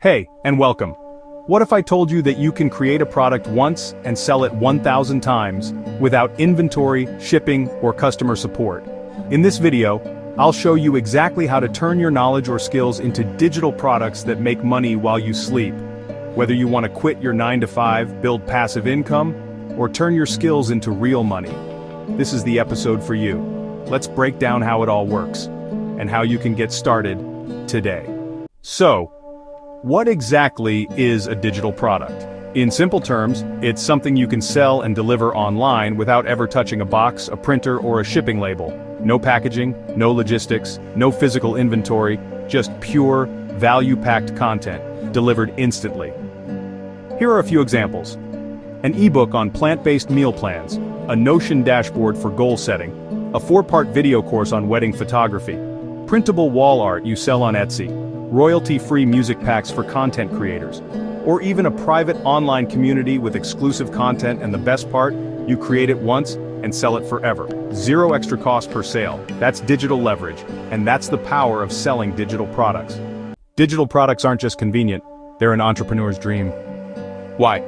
Hey, and welcome. What if I told you that you can create a product once and sell it 1,000 times without inventory, shipping, or customer support? In this video, I'll show you exactly how to turn your knowledge or skills into digital products that make money while you sleep. Whether you want to quit your 9-to-5, build passive income, or turn your skills into real money, this is the episode for you. Let's break down how it all works and how you can get started today. So, what exactly is a digital product? In simple terms, it's something you can sell and deliver online without ever touching a box, a printer, or a shipping label. No packaging, no logistics, no physical inventory, just pure, value-packed content, delivered instantly. Here are a few examples. An ebook on plant-based meal plans, a Notion dashboard for goal setting, a 4-part video course on wedding photography, printable wall art you sell on Etsy, royalty-free music packs for content creators, or even a private online community with exclusive content, and the best part, you create it once and sell it forever. Zero extra cost per sale. That's digital leverage, and that's the power of selling digital products. Digital products aren't just convenient, they're an entrepreneur's dream. Why?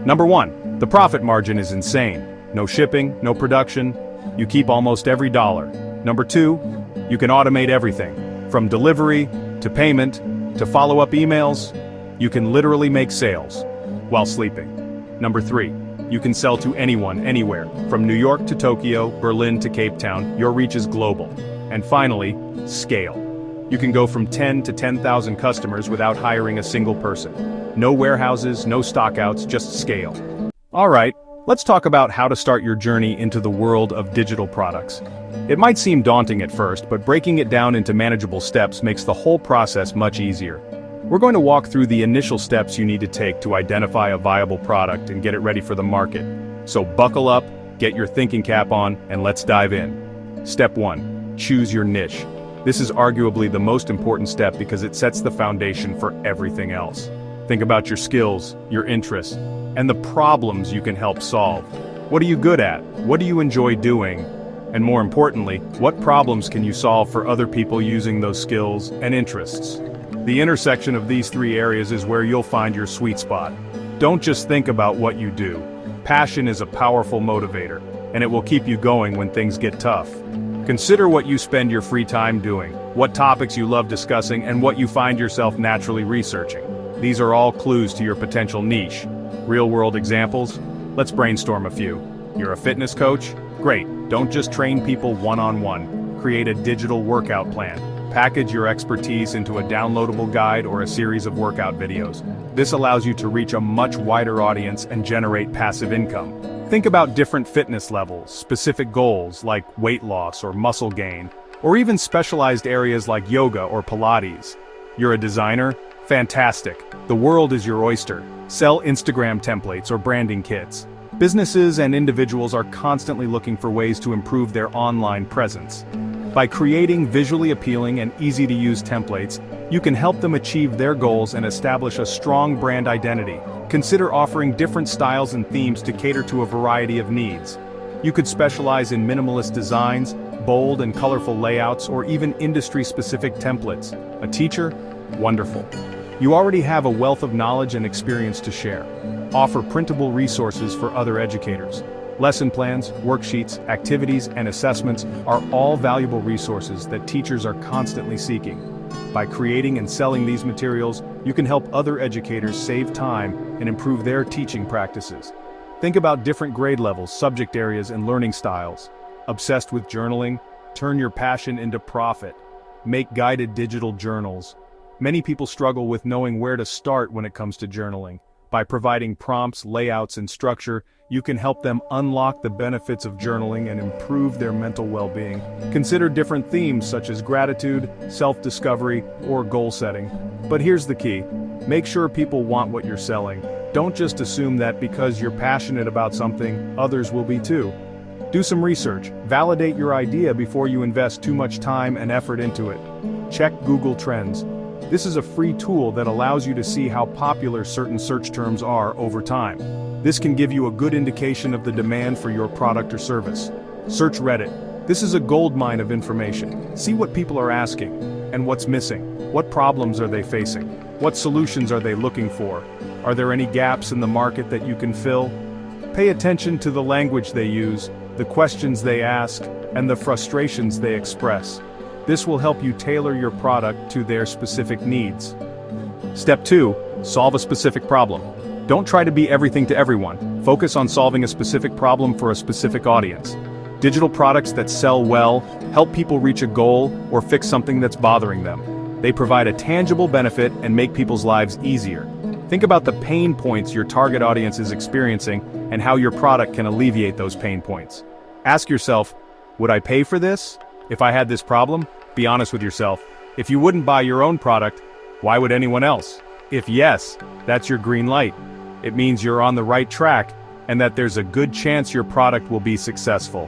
Number 1, the profit margin is insane. No shipping, no production, you keep almost every dollar. Number 2, you can automate everything, from delivery to payment, to follow-up emails. You can literally make sales while sleeping. Number 3, you can sell to anyone, anywhere, from New York to Tokyo, Berlin to Cape Town. Your reach is global. And finally, scale. You can go from 10 to 10,000 customers without hiring a single person. No warehouses, no stockouts, just scale. All right, let's talk about how to start your journey into the world of digital products. It might seem daunting at first, but breaking it down into manageable steps makes the whole process much easier. We're going to walk through the initial steps you need to take to identify a viable product and get it ready for the market. So buckle up, get your thinking cap on, and let's dive in. Step 1, choose your niche. This is arguably the most important step because it sets the foundation for everything else. Think about your skills, your interests, and the problems you can help solve. What are you good at? What do you enjoy doing? And more importantly, what problems can you solve for other people using those skills and interests? The intersection of these 3 areas is where you'll find your sweet spot. Don't just think about what you do. Passion is a powerful motivator, and it will keep you going when things get tough. Consider what you spend your free time doing, what topics you love discussing, and what you find yourself naturally researching. These are all clues to your potential niche. Real-world examples? Let's brainstorm a few. You're a fitness coach? Great, don't just train people one-on-one. Create a digital workout plan. Package your expertise into a downloadable guide or a series of workout videos. This allows you to reach a much wider audience and generate passive income. Think about different fitness levels, specific goals like weight loss or muscle gain, or even specialized areas like yoga or Pilates. You're a designer? Fantastic. The world is your oyster. Sell Instagram templates or branding kits. Businesses and individuals are constantly looking for ways to improve their online presence. By creating visually appealing and easy-to-use templates, you can help them achieve their goals and establish a strong brand identity. Consider offering different styles and themes to cater to a variety of needs. You could specialize in minimalist designs, bold and colorful layouts, or even industry-specific templates. A teacher? Wonderful. You already have a wealth of knowledge and experience to share. Offer printable resources for other educators. Lesson plans, worksheets, activities, and assessments are all valuable resources that teachers are constantly seeking. By creating and selling these materials, you can help other educators save time and improve their teaching practices. Think about different grade levels, subject areas, and learning styles. Obsessed with journaling? Turn your passion into profit. Make guided digital journals. Many people struggle with knowing where to start when it comes to journaling. By providing prompts, layouts, and structure, you can help them unlock the benefits of journaling and improve their mental well-being. Consider different themes such as gratitude, self-discovery, or goal setting. But here's the key. Make sure people want what you're selling. Don't just assume that because you're passionate about something, others will be too. Do some research. Validate your idea before you invest too much time and effort into it. Check Google Trends. This is a free tool that allows you to see how popular certain search terms are over time. This can give you a good indication of the demand for your product or service. Search Reddit. This is a goldmine of information. See what people are asking, and what's missing. What problems are they facing? What solutions are they looking for? Are there any gaps in the market that you can fill? Pay attention to the language they use, the questions they ask, and the frustrations they express. This will help you tailor your product to their specific needs. Step 2. Solve a specific problem. Don't try to be everything to everyone. Focus on solving a specific problem for a specific audience. Digital products that sell well help people reach a goal or fix something that's bothering them. They provide a tangible benefit and make people's lives easier. Think about the pain points your target audience is experiencing and how your product can alleviate those pain points. Ask yourself, would I pay for this if I had this problem? Be honest with yourself. If you wouldn't buy your own product, why would anyone else? If yes, that's your green light. It means you're on the right track and that there's a good chance your product will be successful.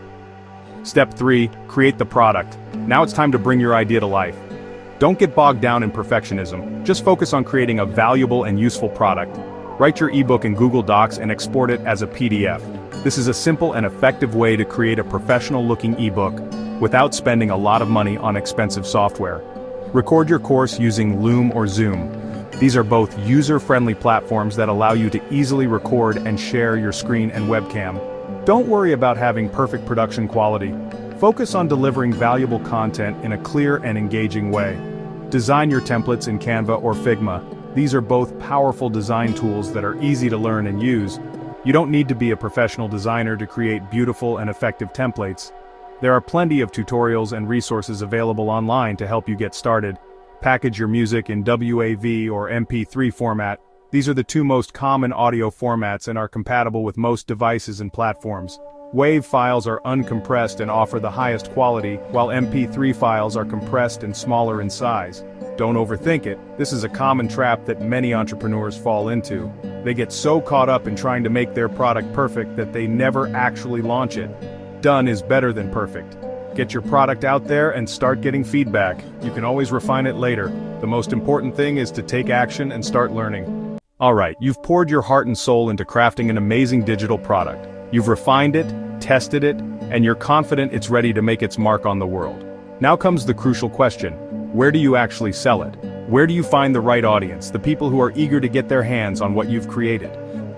Step 3. Create the product. Now it's time to bring your idea to life. Don't get bogged down in perfectionism. Just focus on creating a valuable and useful product. Write your ebook in Google Docs and export it as a PDF. This is a simple and effective way to create a professional-looking ebook without spending a lot of money on expensive software. Record your course using Loom or Zoom. These are both user-friendly platforms that allow you to easily record and share your screen and webcam. Don't worry about having perfect production quality. Focus on delivering valuable content in a clear and engaging way. Design your templates in Canva or Figma. These are both powerful design tools that are easy to learn and use. You don't need to be a professional designer to create beautiful and effective templates. There are plenty of tutorials and resources available online to help you get started. Package your music in WAV or MP3 format. These are the two most common audio formats and are compatible with most devices and platforms. WAV files are uncompressed and offer the highest quality, while MP3 files are compressed and smaller in size. Don't overthink it. This is a common trap that many entrepreneurs fall into. They get so caught up in trying to make their product perfect that they never actually launch it. Done is better than perfect. Get your product out there and start getting feedback. You can always refine it later. The most important thing is to take action and start learning. Alright, you've poured your heart and soul into crafting an amazing digital product. You've refined it, tested it, and you're confident it's ready to make its mark on the world. Now comes the crucial question. Where do you actually sell it? Where do you find the right audience, the people who are eager to get their hands on what you've created?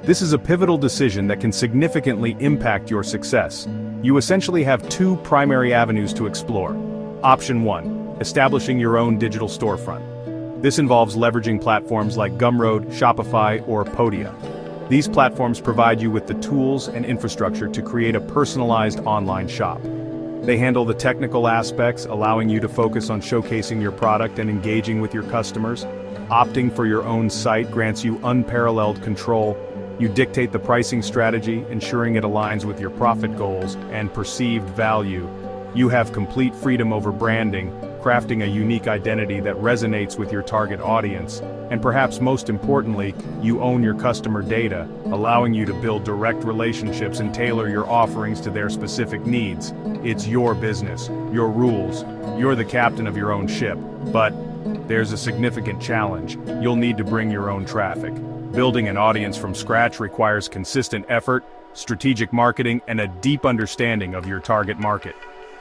This is a pivotal decision that can significantly impact your success. You essentially have two primary avenues to explore. Option 1. Establishing your own digital storefront. This involves leveraging platforms like Gumroad, Shopify, or Podia. These platforms provide you with the tools and infrastructure to create a personalized online shop. They handle the technical aspects, allowing you to focus on showcasing your product and engaging with your customers. Opting for your own site grants you unparalleled control. You dictate the pricing strategy, ensuring it aligns with your profit goals and perceived value. You have complete freedom over branding, crafting a unique identity that resonates with your target audience. And perhaps most importantly, you own your customer data, allowing you to build direct relationships and tailor your offerings to their specific needs. It's your business, your rules. You're the captain of your own ship. But there's a significant challenge. You'll need to bring your own traffic. Building an audience from scratch requires consistent effort, strategic marketing, and a deep understanding of your target market.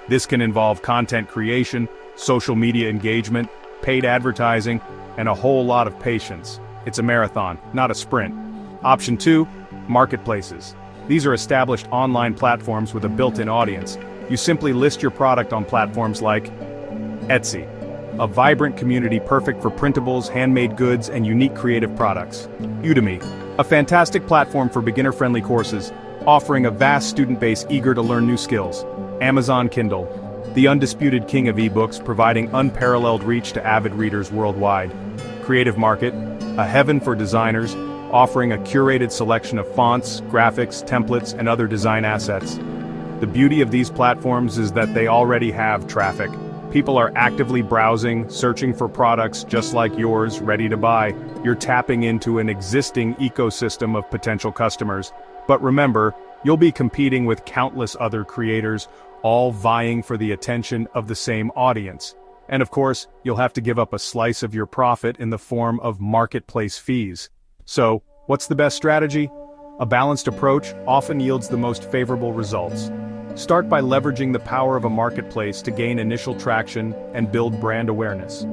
This can involve content creation, social media engagement, paid advertising, and a whole lot of patience. It's a marathon, not a sprint. Option 2, marketplaces. These are established online platforms with a built-in audience. You simply list your product on platforms like Etsy, a vibrant community perfect for printables, handmade goods, and unique creative products. Udemy, a fantastic platform for beginner-friendly courses, offering a vast student base eager to learn new skills. Amazon Kindle, the undisputed king of ebooks, providing unparalleled reach to avid readers worldwide. Creative Market, a heaven for designers, offering a curated selection of fonts, graphics, templates, and other design assets. The beauty of these platforms is that they already have traffic. People are actively browsing, searching for products just like yours, ready to buy. You're tapping into an existing ecosystem of potential customers. But remember, you'll be competing with countless other creators, all vying for the attention of the same audience. And of course, you'll have to give up a slice of your profit in the form of marketplace fees. So, what's the best strategy? A balanced approach often yields the most favorable results. Start by leveraging the power of a marketplace to gain initial traction and build brand awareness.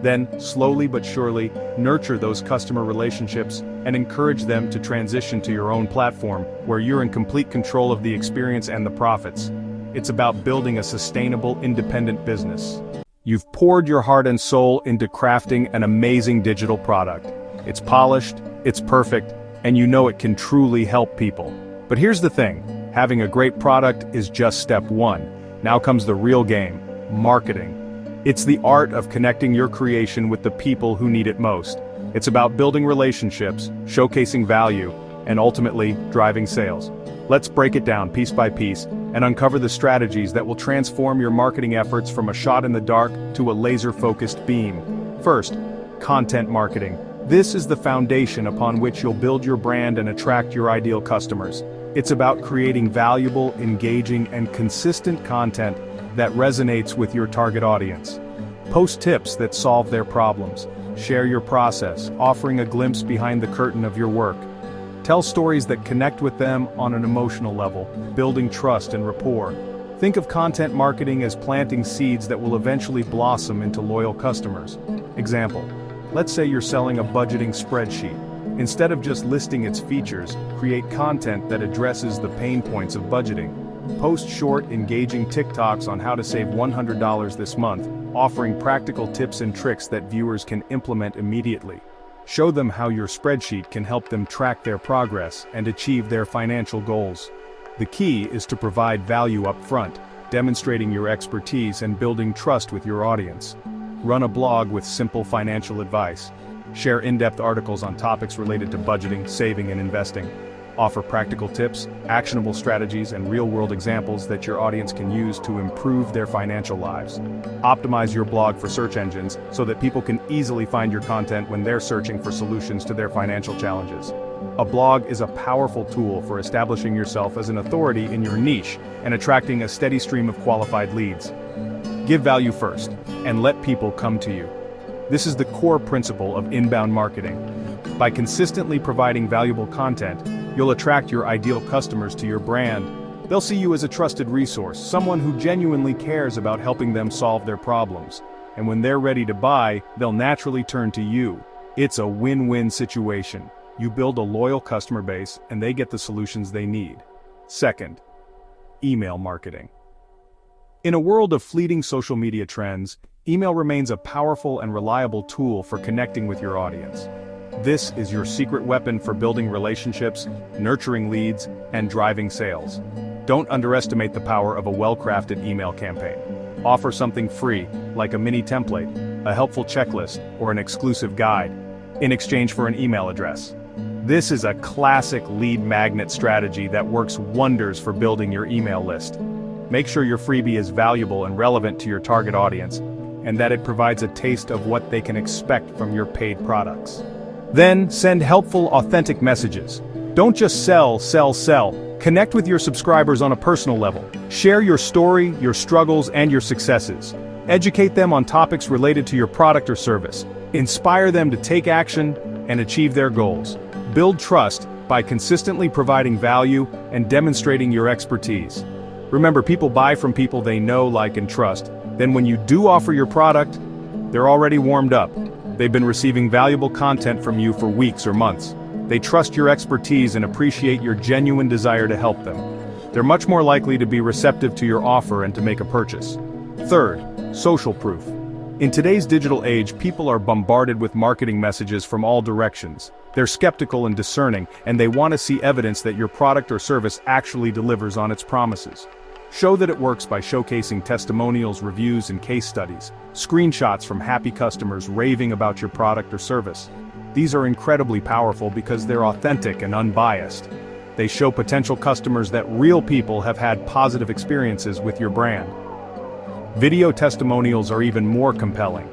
Then, slowly but surely, nurture those customer relationships and encourage them to transition to your own platform, where you're in complete control of the experience and the profits. It's about building a sustainable, independent business. You've poured your heart and soul into crafting an amazing digital product. It's polished, it's perfect, and you know it can truly help people. But here's the thing, having a great product is just step one. Now comes the real game, marketing. It's the art of connecting your creation with the people who need it most. It's about building relationships, showcasing value, and ultimately, driving sales. Let's break it down piece by piece and uncover the strategies that will transform your marketing efforts from a shot in the dark to a laser-focused beam. First, content marketing. This is the foundation upon which you'll build your brand and attract your ideal customers. It's about creating valuable, engaging, and consistent content that resonates with your target audience. Post tips that solve their problems. Share your process, offering a glimpse behind the curtain of your work. Tell stories that connect with them on an emotional level, building trust and rapport. Think of content marketing as planting seeds that will eventually blossom into loyal customers. Example, let's say you're selling a budgeting spreadsheet. Instead of just listing its features, create content that addresses the pain points of budgeting. Post short, engaging TikToks on how to save $100 this month, offering practical tips and tricks that viewers can implement immediately. Show them how your spreadsheet can help them track their progress and achieve their financial goals. The key is to provide value up front, demonstrating your expertise and building trust with your audience. Run a blog with simple financial advice. Share in-depth articles on topics related to budgeting, saving, and investing. Offer practical tips, actionable strategies, and real-world examples that your audience can use to improve their financial lives. Optimize your blog for search engines so that people can easily find your content when they're searching for solutions to their financial challenges. A blog is a powerful tool for establishing yourself as an authority in your niche and attracting a steady stream of qualified leads. Give value first, and let people come to you. This is the core principle of inbound marketing. By consistently providing valuable content, you'll attract your ideal customers to your brand. They'll see you as a trusted resource, someone who genuinely cares about helping them solve their problems. And when they're ready to buy, they'll naturally turn to you. It's a win-win situation. You build a loyal customer base, and they get the solutions they need. Second, email marketing. In a world of fleeting social media trends, email remains a powerful and reliable tool for connecting with your audience. This is your secret weapon for building relationships, nurturing leads, and driving sales. Don't underestimate the power of a well-crafted email campaign. Offer something free, like a mini template, a helpful checklist, or an exclusive guide, in exchange for an email address. This is a classic lead magnet strategy that works wonders for building your email list. Make sure your freebie is valuable and relevant to your target audience, and that it provides a taste of what they can expect from your paid products. Then, send helpful, authentic messages. Don't just sell. Connect with your subscribers on a personal level. Share your story, your struggles, and your successes. Educate them on topics related to your product or service. Inspire them to take action and achieve their goals. Build trust by consistently providing value and demonstrating your expertise. Remember, people buy from people they know, like, and trust. Then when you do offer your product, they're already warmed up. They've been receiving valuable content from you for weeks or months. They trust your expertise and appreciate your genuine desire to help them. They're much more likely to be receptive to your offer and to make a purchase. Third, social proof. In today's digital age, people are bombarded with marketing messages from all directions. They're skeptical and discerning, and they want to see evidence that your product or service actually delivers on its promises. Show that it works by showcasing testimonials, reviews, and case studies, screenshots from happy customers raving about your product or service. These are incredibly powerful because they're authentic and unbiased. They show potential customers that real people have had positive experiences with your brand. Video testimonials are even more compelling.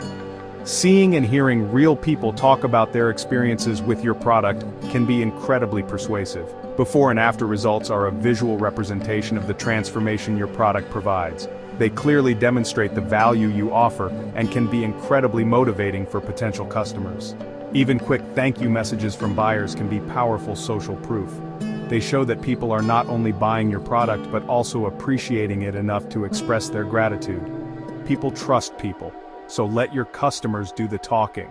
Seeing and hearing real people talk about their experiences with your product can be incredibly persuasive. Before and after results are a visual representation of the transformation your product provides. They clearly demonstrate the value you offer and can be incredibly motivating for potential customers. Even quick thank you messages from buyers can be powerful social proof. They show that people are not only buying your product but also appreciating it enough to express their gratitude. People trust people, so let your customers do the talking.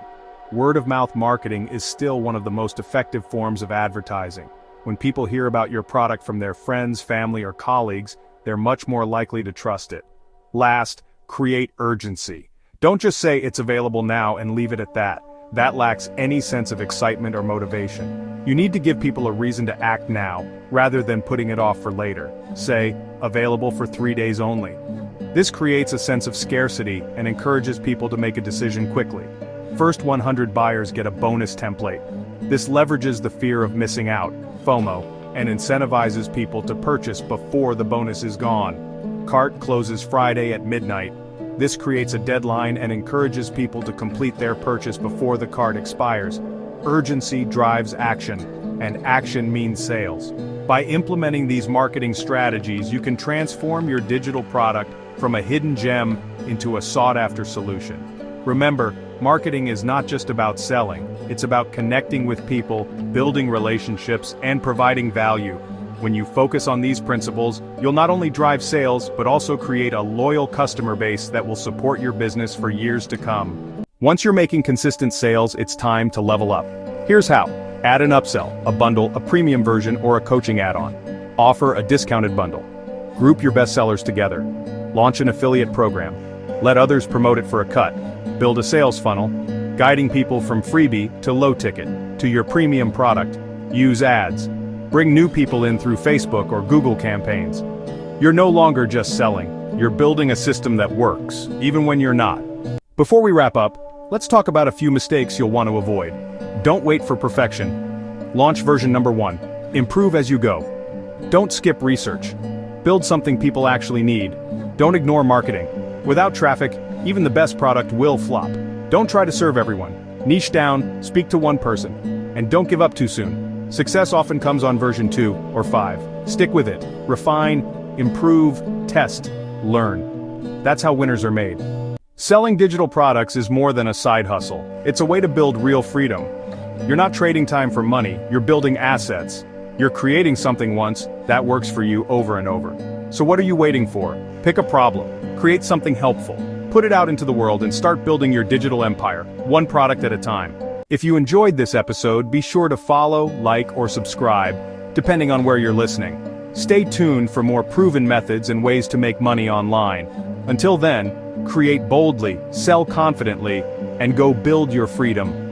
Word-of-mouth marketing is still one of the most effective forms of advertising. When people hear about your product from their friends, family, or colleagues, they're much more likely to trust it. Last, create urgency. Don't just say it's available now and leave it at that. That lacks any sense of excitement or motivation. You need to give people a reason to act now, rather than putting it off for later. Say, available for 3 days only. This creates a sense of scarcity and encourages people to make a decision quickly. First 100 buyers get a bonus template. This leverages the fear of missing out, FOMO, and incentivizes people to purchase before the bonus is gone. Cart closes Friday at midnight. This creates a deadline and encourages people to complete their purchase before the cart expires. Urgency drives action, and action means sales. By implementing these marketing strategies, you can transform your digital product from a hidden gem into a sought-after solution. Remember, marketing is not just about selling, it's about connecting with people, building relationships, and providing value. When you focus on these principles, you'll not only drive sales, but also create a loyal customer base that will support your business for years to come. Once you're making consistent sales, it's time to level up. Here's how. Add an upsell, a bundle, a premium version, or a coaching add-on. Offer a discounted bundle. Group your best sellers together. Launch an affiliate program. Let others promote it for a cut. Build a sales funnel, guiding people from freebie to low ticket to your premium product. Use ads. Bring new people in through Facebook or Google campaigns. You're no longer just selling, you're building a system that works, even when you're not. Before we wrap up, let's talk about a few mistakes you'll want to avoid. Don't wait for perfection. Launch version number 1. Improve as you go. Don't skip research. Build something people actually need. Don't ignore marketing. Without traffic, even the best product will flop. Don't try to serve everyone. Niche down, speak to one person. And don't give up too soon. Success often comes on version 2 or 5. Stick with it. Refine, improve, test, learn. That's how winners are made. Selling digital products is more than a side hustle. It's a way to build real freedom. You're not trading time for money, you're building assets. You're creating something once that works for you over and over. So what are you waiting for? Pick a problem, create something helpful, put it out into the world and start building your digital empire, one product at a time. If you enjoyed this episode, be sure to follow, like, or subscribe, depending on where you're listening. Stay tuned for more proven methods and ways to make money online. Until then, create boldly, sell confidently, and go build your freedom.